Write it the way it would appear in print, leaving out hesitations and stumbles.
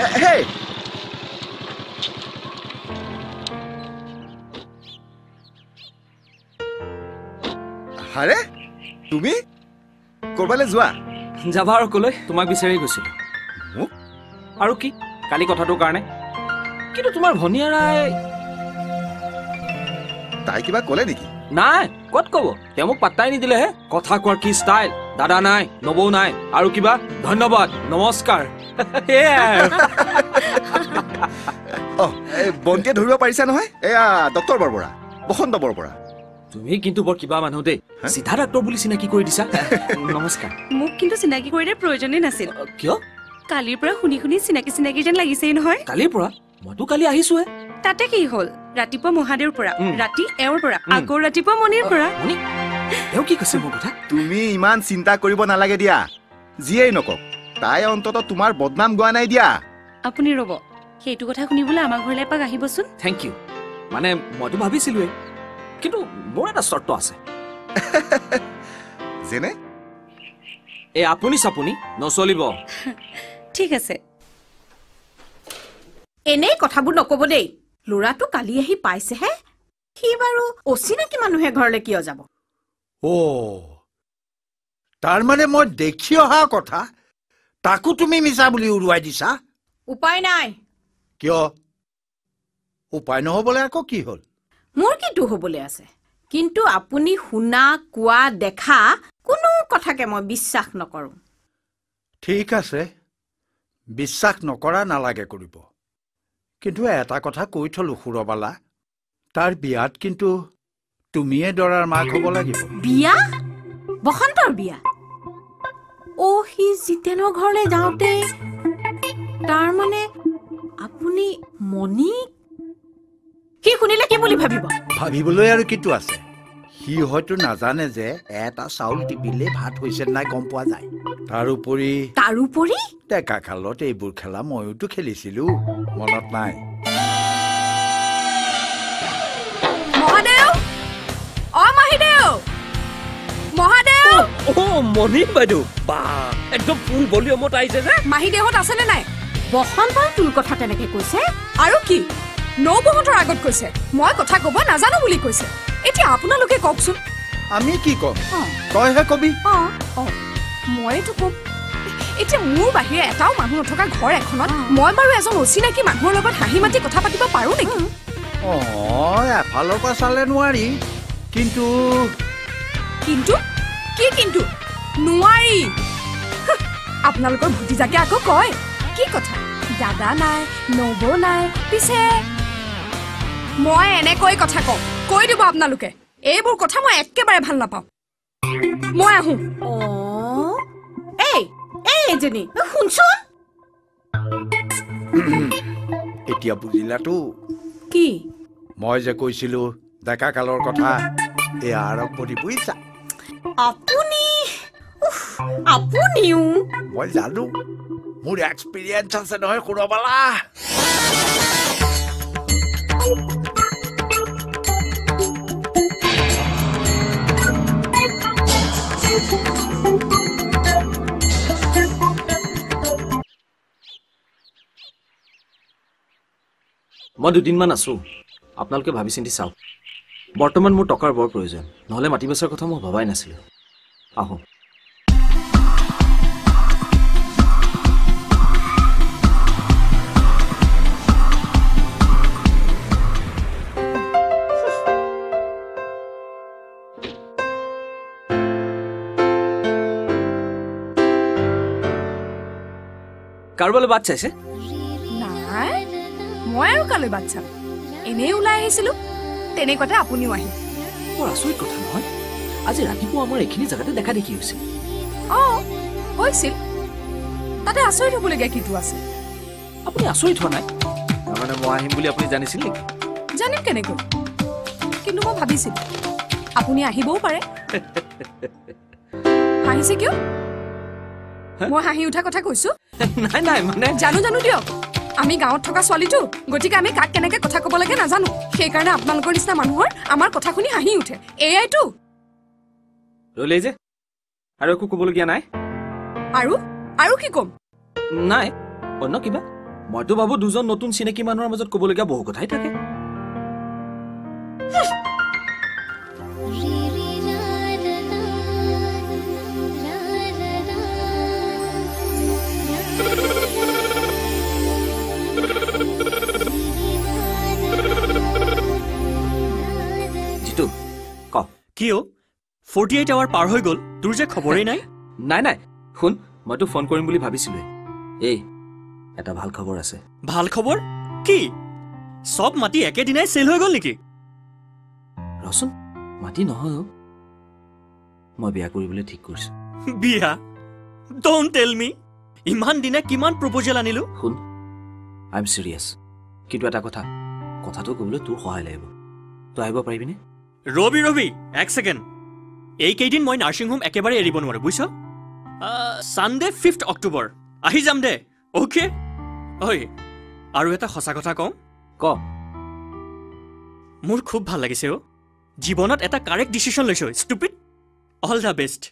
Hey! Hare? তুমি? কৰবালে যোৱা? যাবা আৰু কলৈ তোমাক বিচাৰি গৈছিলো। মোক? আৰু কি? কালি কথাটোৰ কাৰণে। কিন্তু তোমাৰ ভনিয়াৰাই তাই কিবা ক'লে নেকি? নাই, ক'ত ক'ব? তেওঁ মোক পাত্তাই নিদিলেহে। কথা কোৱাৰ কি ষ্টাইল। দাদা নাই, নবৌ নাই, আৰু কিবা ধন্যবাদ, নমস্কাৰ। বন্তিয়ে ধৰিব পাৰিছা নহয়? এয়া ডক্টৰ বৰবৰা, বসন্ত বৰবৰা। তুমি কিন্তু বৰ কিবা মানুহ দেই। চিধা ডাক্তৰ বুলি চিনাকি কৰি দিছা। নমস্কাৰ। মোক কিন্তু চিনাকি কৰি দিয়াৰ প্ৰয়োজনেই নাছিল। কিয়? কালিৰ পৰা শুনি শুনি চিনাকি চিনাকি যেন লাগিছেই নহয়। কালিৰ পৰা? মইতো কালি আহিছোহে। তাতে কি হ'ল? ৰাতিপুৱা মহাদেৱৰ পৰা, ৰাতি এওঁৰ পৰা, আকৌ ৰাতিপুৱা মণিৰ পৰা। এওঁ কি কৈছে মোৰ কথা? তুমি ইমান চিন্তা কৰিব নালাগে দিয়া। যিয়েই নকওক, তাই অন্তত তোমাৰ বদনাম গোৱা নাই দিয়া। আপুনি ৰ'ব, সেইটো কথা শুনিবলৈ আমাৰ ঘৰলৈ এপাক আহিবচোন। Thank you. মানে মইতো ভাবিছিলোৱে, কিন্তু মোৰ এটা চৰ্ত আছে। যেনে? এই আপুনি চাপুনি নচলিব। ঠিক আছে। এনেই কথাবোৰ নকব দেই। ল'ৰাটো কালি আহি পাইছেহে। সি বাৰু অচিনাকি মানুহে ঘৰলৈ কিয় যাব? তাৰমানে মই দেখি অহা কথা তাকো তুমি মিছা বুলি উৰুৱাই দিছা? উপায় নাই। কিয়? উপায় নহ'বলৈ আকৌ কি হ'ল? মোৰ কিটো হ'বলৈ আছে, কিন্তু আপুনি শুনা কোৱা দেখা কোনো কথাকে মই বিশ্বাস নকৰোঁ। ঠিক আছে, বিশ্বাস নকৰা নালাগে কৰিব। কিন্তু এটা কথা কৈ থলো সুৰবালা, তাৰ বিয়াত কিন্তু তুমিয়ে দৰাৰ মাক হ'ব লাগিব। বিয়া? বসন্তৰ বিয়া? সি জিতেনৰ ঘৰলৈ যাওঁতে তাৰমানে আপুনি মণি? সি শুনিলে কি বুলি ভাবিব? ভাবিবলৈ আৰু কিটো আছে? সি হয়তো নাজানে যে এটা চাউল টিপিলে ভাত হৈছে নাই গম পোৱা যায়। তাৰোপৰি ডেকা কালত এইবোৰ খেলা ময়োতো খেলিছিলো, মনত নাই? মহাদেৱ! মাহিদেউ! মহাদেৱ! মণি বাইদেউ, বা একদম ফুল ভলিউমত আহিছে যে। মাহিদেউহঁত আছেনে নাই? বসন্তৰ তোৰ কথা তেনেকে কৈছে? আৰু কি? নবৌহঁতৰ আগত কৈছে মই কথা কব নাজানো বুলি কৈছে। এতিয়া আপোনালোকে কওকচোন। আমি কি কম? তইহে কবি। মইতো কম। এতিয়া মোৰ বাহিৰে এটাও মানুহ নথকা ঘৰ এখনত মই বাৰু এজন অচিনাকি মানুহৰ লগত হাঁহি মাতি কথা পাতিব পাৰো নেকি? এফালৰ পৰা চালে নোৱাৰি, কিন্তু কিন্তু কি কিন্তু? নোৱাৰি। আপোনালোকৰ ভতিজাকে আকৌ কয় কি কথা? দাদা নাই, নবৌ নাই, পিছে মই এনেকৈ কথা কওঁ, কৈ দিব আপোনালোকে। এইবোৰ কথা মই একেবাৰে ভাল নাপাওঁ। মই আহো। এজনী শুনচোন। এতিয়া বুজিলাতো কি? মই যে কৈছিলো ডেকা কালৰ কথা, এয়া আৰম্ভণি বুজিছা? আপুনিও মই জানো, মোৰ এক্সপিৰিয়েঞ্চ আছে নহয় সুৰবালা। মই দুদিনমান আছো, আপোনালোকে ভাবি চিন্তি চাওক। বৰ্তমান মোৰ টকাৰ বৰ প্ৰয়োজন, নহ'লে মাটি বেচাৰ কথা মই ভবাই নাছিলো। আহোঁ। কাৰোবালৈ বাট চাইছে? নাই, মই আৰু কালৈ বাট চাম? এনেই ওলাই আহিছিলো, তেনেকুৱাতে আপুনিও আহিল। বৰ আচৰিত কথা নহয়, আজি ৰাতিপুৱা আমাৰ এইখিনি জেগাতে দেখা দেখি হৈছিল। হৈছিল। তাতে আচৰিত হ'বলগীয়া কিটো আছে? আপুনি আচৰিত হোৱা নাই? তাৰমানে মই আহিম বুলি আপুনি জানিছিল নেকি? জানিম কেনেকৈ? কিন্তু মই ভাবিছিলো আপুনি আহিবও পাৰে। হাঁহিছে কিয়? মই হাঁহি উঠা কথা কৈছো? নাই মানে জানো দিয়ক, আমি গাঁৱত থকা ছোৱালীটো, গতিকে আমি কাক কেনেকে কথা কব লাগে নাজানো। সেইকাৰণে আপোনালোকৰ নিচিনা মানুহৰ আমাৰ কথা শুনি হাঁহি উঠে। এয়াইতো ৰলে যে আৰু একো ক'বলগীয়া নাই? আৰু কি ক'ম? নাই, অন্য কিবা? মইতো ভাবো দুজন নতুন চিনাকি মানুহৰ মাজত ক'বলগীয়া বহু কথাই থাকে। জিতু ক কিয় 48 আৱাৰ পাৰ হৈ গ'ল তোৰ যে খবৰেই নাই নাই নাই শুন মইতো ফোন কৰিম বুলি ভাবিছিলোৱে এই এটা ভাল খবৰ আছে ভাল খবৰ কি সব মাটি একেদিনাই চেল হৈ গ'ল নেকি ৰচোন মাটি নহয় মই বিয়া কৰিবলৈ ঠিক কৰিছো বিয়া ডোন্ট টেল মি ইমান দিনে কিমান প্ৰপ'জেল আনিলো শুন আই এম চিৰিয়াছ কিন্তু এটা কথাটো ক'বলৈ তোৰ সহায় লাগিব তই আহিব পাৰিবিনে ৰবি এক ছেকেণ্ড এইকেইদিন মই নাৰ্ছিং হোম একেবাৰে এৰিব নোৱাৰো বুজিছ ছানডে 5 অক্টোবৰ আহি যাম দে অ'কে ঐ আৰু এটা সঁচা কথা কওঁ ক মোৰ খুব ভাল লাগিছে জীৱনত এটা কাৰেক্ট ডিচিশ্যন লৈছো ষ্টুপিড অল দ্য বেষ্ট